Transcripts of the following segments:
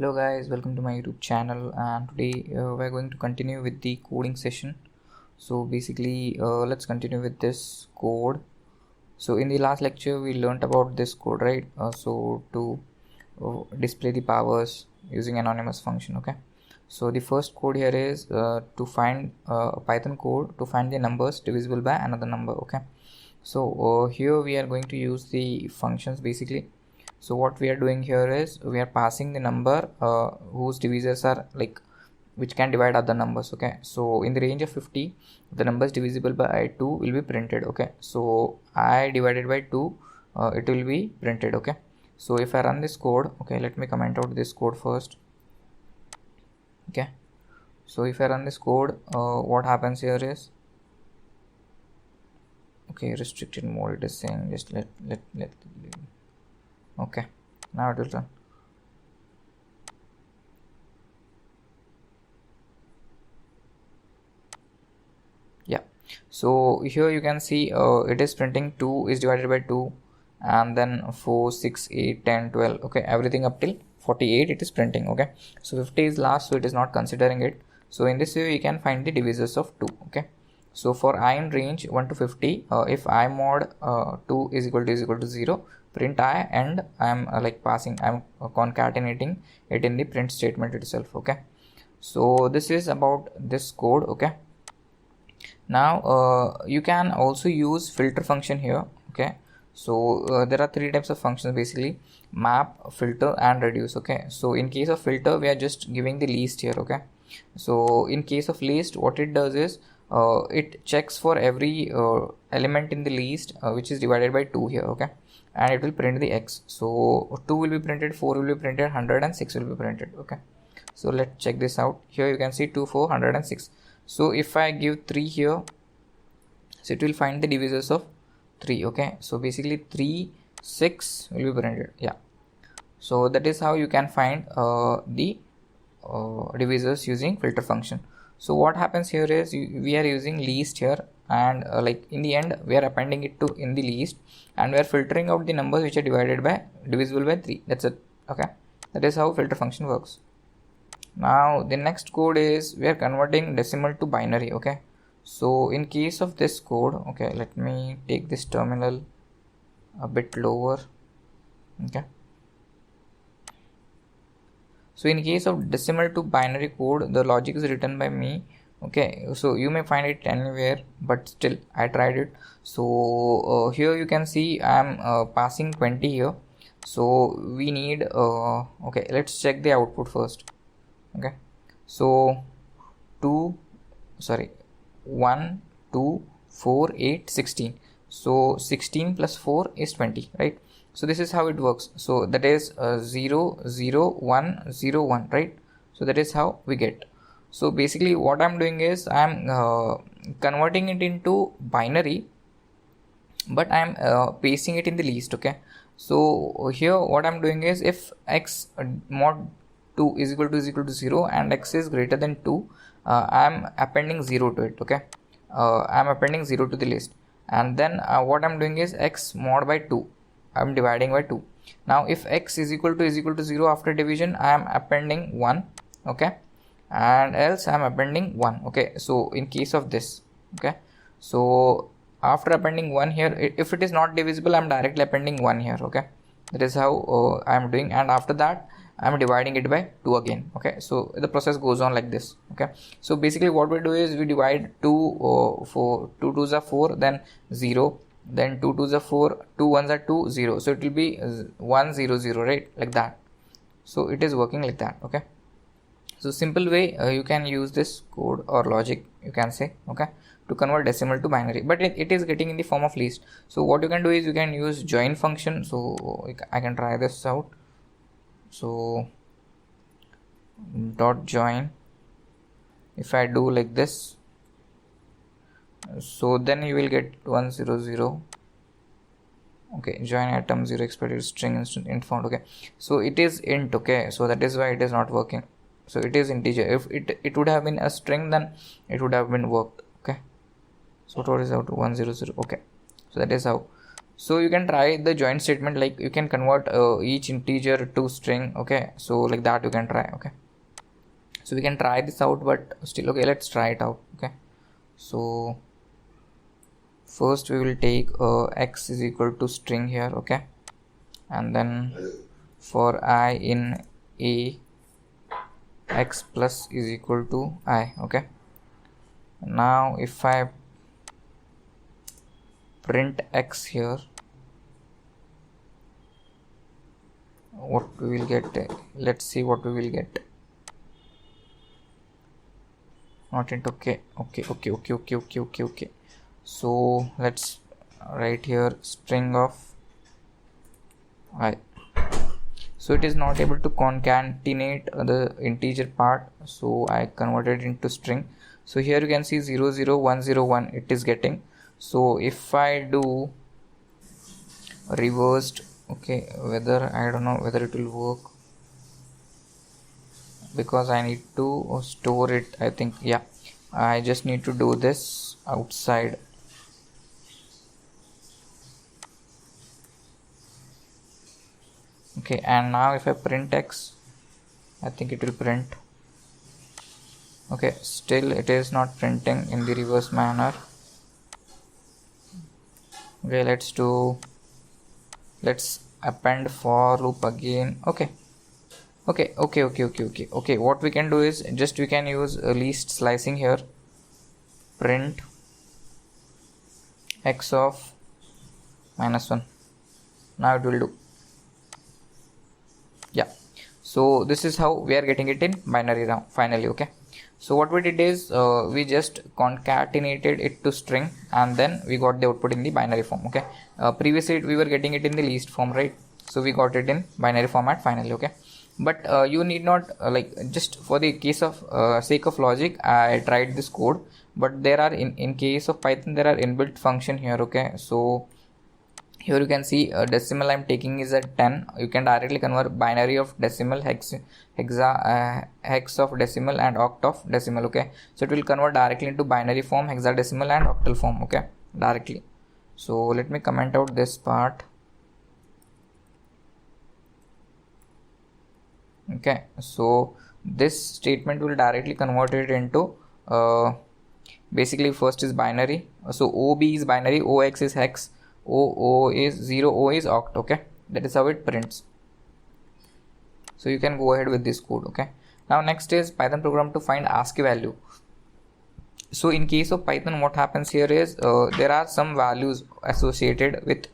Hello guys, welcome to my YouTube channel, and today we're going to continue with the coding session. So basically let's continue with this code. So in the last lecture we learned about this code, right? So to display the powers using anonymous function. Okay, so the first code here is to find a Python code to find the numbers divisible by another number. Okay, so here we are going to use the functions basically. So what we are doing here is we are passing the number whose divisors are like which can divide other numbers. Okay, so in the range of 50 the numbers divisible by 2 will be printed. Okay, so I divided by 2, it will be printed. Okay, so if I run this code, okay, let me comment out this code first. Okay, so if I run this code, what happens here is, okay, restricted mode it is saying, just let okay, now it will run. Yeah, so here you can see it is printing 2 is divided by 2, and then 4, 6, 8, 10, 12. Okay, everything up till 48 it is printing. Okay, so 50 is last, so it is not considering it. So in this way you can find the divisors of 2. Okay, so for I in range 1 to 50, if I mod 2 is equal to 0, print I, and I'm I'm concatenating it in the print statement itself. Okay, so this is about this code. Okay, now you can also use filter function here. Okay, so there are three types of functions basically: map, filter, and reduce. Okay, so in case of filter we are just giving the least here. Okay, so in case of least, what it does is it checks for every element in the list which is divided by 2 here. Okay, and it will print the x. So 2 will be printed, 4 will be printed, 100 and 6 will be printed. Okay, so let's check this out. Here you can see 2, 4, 100 and 6. So if I give 3 here, so it will find the divisors of 3. Okay, so basically 3, 6 will be printed. Yeah, so that is how you can find the divisors using filter function. So what happens here is we are using least here, and like in the end we are appending it to in the least, and we are filtering out the numbers which are divisible by 3. That's it. Okay, that is how filter function works. Now the next code is we are converting decimal to binary. Okay, so in case of this code, okay, let me take this terminal a bit lower. Okay, so in case of decimal to binary code, the logic is written by me. Okay, so you may find it anywhere, but still I tried it. So here you can see I'm passing 20 here. So we need okay, let's check the output first. Okay, so 1, 2, 4, 8, 16. So 16 plus 4 is 20, right? So this is how it works. So that is 0, 0, 1, 0, 1, right? So that is how we get. So basically what I'm doing is I'm converting it into binary, but I'm pasting it in the list. Okay, so here what I'm doing is if x mod 2 is equal to 0 and x is greater than 2, I'm appending 0 to it. Okay, I'm appending 0 to the list, and then what I'm doing is x mod by 2, I'm dividing by 2. Now if x is equal to 0 after division, I am appending 1. Okay, and else I am appending 1. Okay, so in case of this, okay, so after appending 1 here, if it is not divisible, I'm directly appending 1 here. Okay, that is how I am doing, and after that I'm dividing it by 2 again. Okay, so the process goes on like this. Okay, so basically what we do is we divide 2 4, 2 2s are 4, then 0, then 2 2s are 4, 2 1s are 2, 0, so it will be 1 0 0, right, like that. So it is working like that. Okay, so simple way you can use this code or logic, you can say, okay, to convert decimal to binary, but it is getting in the form of list. So what you can do is you can use join function. So I can try this out. So dot join, if I do like this, so then you will get 1 0 0. Okay, join atom 0 expected string instant int found. Okay, so it is int. Okay, so that is why it is not working. So it is integer. If it would have been a string, then it would have been worked. Okay, so what is out 1 0 0. Okay, so that is how. So you can try the join statement, like you can convert each integer to string. Okay, so like that you can try. Okay, so we can try this out, but still, okay, let's try it out. Okay, so first we will take x is equal to string here. Okay, and then for I in a, x plus is equal to I. Okay, now if I print x here, what we will get? Let's see what we will get. Not into okay. So let's write here string of I. So it is not able to concatenate the integer part, so I converted into string. So here you can see 0 0 1 0 1 it is getting. So if I do reversed, okay, whether I don't know whether it will work, because I need to store it. I think, yeah, I just need to do this outside. Okay, and now if I print x, I think it will print. Okay, still it is not printing in the reverse manner. Okay, let's append for loop again. Okay, what we can do is just we can use least slicing here. Print x of -1. Now it will do. Yeah, so this is how we are getting it in binary now finally. Okay, so what we did is we just concatenated it to string, and then we got the output in the binary form. Okay, previously we were getting it in the least form, right? So we got it in binary format finally. Okay, but you need not like, just for the case of sake of logic, I tried this code, but there are in case of Python there are inbuilt function here. Okay, so here you can see decimal I'm taking is at 10. You can directly convert binary of decimal, hex of decimal, and oct of decimal. Okay, so it will convert directly into binary form, hexadecimal and octal form. Okay, directly. So let me comment out this part. Okay, so this statement will directly convert it into basically first is binary. So OB is binary, OX is hex, O is 0, O is oct. Okay, that is how it prints. So you can go ahead with this code. Okay, now next is Python program to find ASCII value. So in case of Python, what happens here is there are some values associated with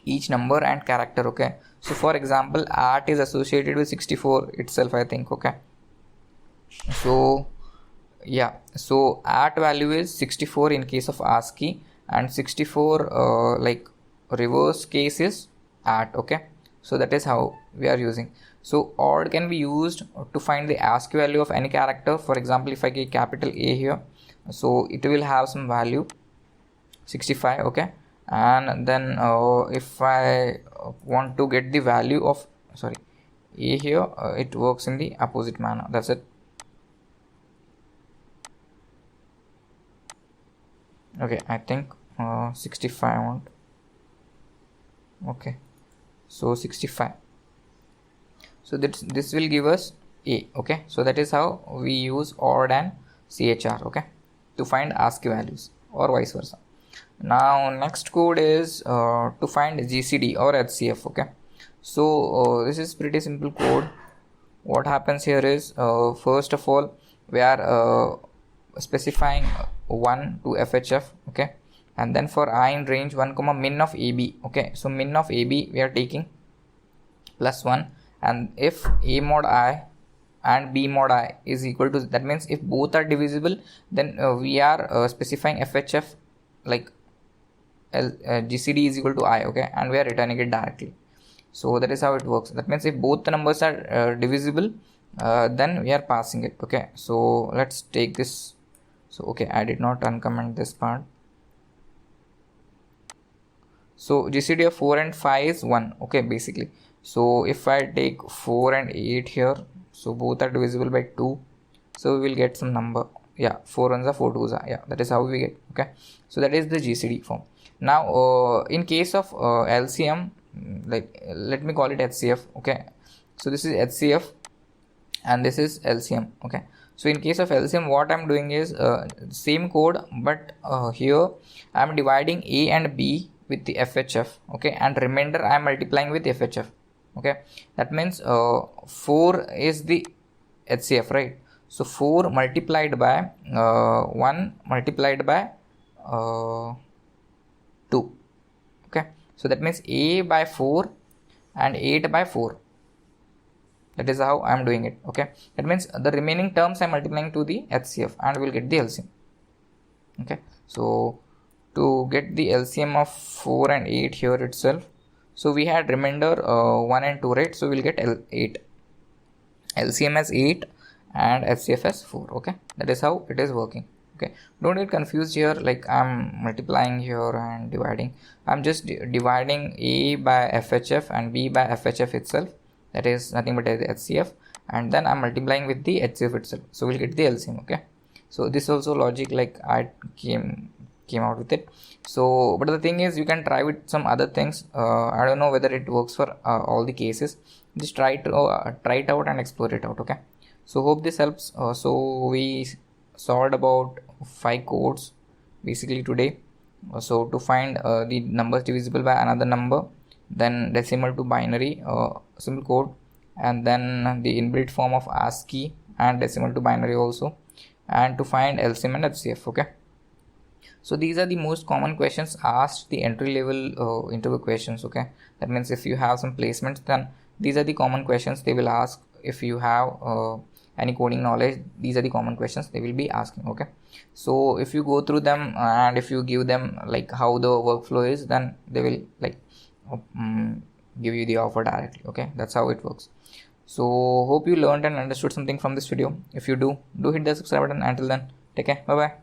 each number and character. Okay, so for example, art is associated with 64 itself, I think. Okay, so yeah, so art value is 64 in case of ASCII, and 64 like reverse case is at. Okay, so that is how we are using. So odd can be used to find the ASCII value of any character. For example, if I get capital A here, so it will have some value 65. Okay, and then if I want to get the value of A here, it works in the opposite manner. That's it. Okay, I think 65 I want. Okay, so 65. So this will give us A. Okay, so that is how we use odd and CHR, okay, to find ASCII values, or vice versa. Now next code is to find GCD or HCF. Okay, so this is pretty simple code. What happens here is first of all we are specifying 1 to FHF. Okay, and then for I in range 1 comma min of AB. Okay, so min of AB we are taking +1, and if A mod I and B mod I is equal to, that means if both are divisible, then we are specifying FHF like GCD is equal to I. Okay, and we are returning it directly. So that is how it works. That means if both the numbers are divisible, then we are passing it. Okay, so let's take this. So okay, I did not uncomment this part. So GCD of 4 and 5 is 1. Okay, basically. So if I take 4 and 8 here, so both are divisible by 2, so we will get some number. Yeah, 4 ones are 4 twos are. Yeah, that is how we get. Okay, so that is the GCD form. Now in case of LCM, like let me call it HCF. Okay, so this is HCF and this is LCM. Okay, so in case of LCM, what I'm doing is same code, but here I'm dividing A and B with the FHF. Okay, and remainder I'm multiplying with FHF. Okay, that means 4 is the HCF, right? So 4 multiplied by 1 multiplied by 2. Okay, so that means A by 4 and 8 by 4. That is how I am doing it. Okay, that means the remaining terms I am multiplying to the HCF and we will get the LCM. Okay, so to get the LCM of 4 and 8 here itself, so we had remainder 1 and 2, right? So we will get 8. LCM as 8 and HCF as 4. Okay, that is how it is working. Okay, don't get confused here, like I'm multiplying here and dividing. I'm just dividing A by FHF and B by FHF itself, that is nothing but the HCF, and then I'm multiplying with the HCF itself, so we'll get the LCM. Okay, so this also logic, like I came out with it. So but the thing is, you can try with some other things. I don't know whether it works for all the cases. Just try it out and explore it out. Okay, so hope this helps. So we solved about 5 codes basically today. So to find the numbers divisible by another number, then decimal to binary simple code, and then the inbuilt form of ASCII and decimal to binary also, and to find LCM and HCF. Okay, so these are the most common questions asked, the entry level interview questions. Okay, that means if you have some placements, then these are the common questions they will ask. If you have any coding knowledge, these are the common questions they will be asking. Okay, so if you go through them and if you give them like how the workflow is, then they will like give you the offer directly. Okay, that's how it works. So hope you learned and understood something from this video. If you do hit the subscribe button. Until then, take care, bye bye.